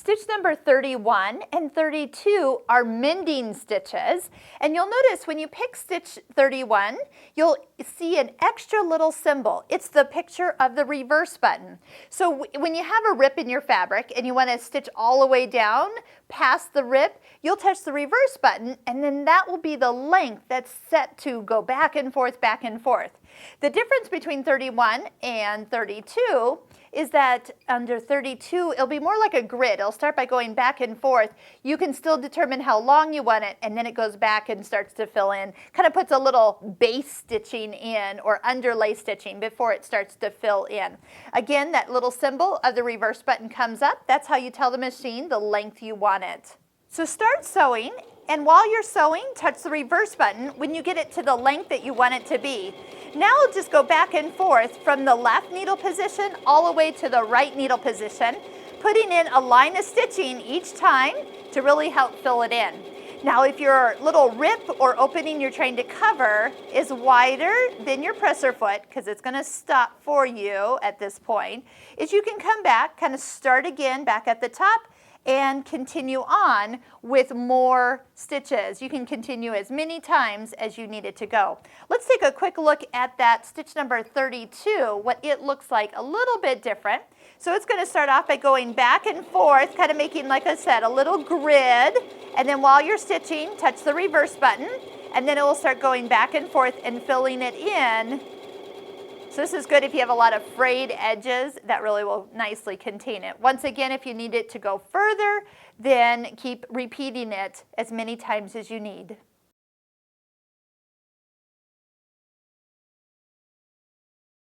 Stitch number 31 and 32 are mending stitches, and you'll notice when you pick stitch 31, you'll see an extra little symbol. It's the picture of the reverse button. So when you have a rip in your fabric and you want to stitch all the way down past the rip, you'll touch the reverse button, and then that will be the length that's set to go back and forth, back and forth. The difference between 31 and 32 is that under 32, it'll be more like a grid. It'll start by going back and forth. You can still determine how long you want it, and then it goes back and starts to fill in. Kind of puts a little base stitching in or underlay stitching before it starts to fill in. Again, that little symbol of the reverse button comes up. That's how you tell the machine the length you want it. So start sewing, and while you're sewing, touch the reverse button when you get it to the length that you want it to be. Now just go back and forth from the left needle position all the way to the right needle position, putting in a line of stitching each time to really help fill it in. Now if your little rip or opening you're trying to cover is wider than your presser foot, because it's going to stop for you at this point, is you can come back, kind of start again back at the top, and continue on with more stitches. You can continue as many times as you need it to go. Let's take a quick look at that stitch number 32, what it looks like a little bit different. So it's going to start off by going back and forth, kind of making, like I said, a little grid, and then while you're stitching, touch the reverse button, and then it will start going back and forth and filling it in. So this is good if you have a lot of frayed edges. That really will nicely contain it. Once again, if you need it to go further, then keep repeating it as many times as you need.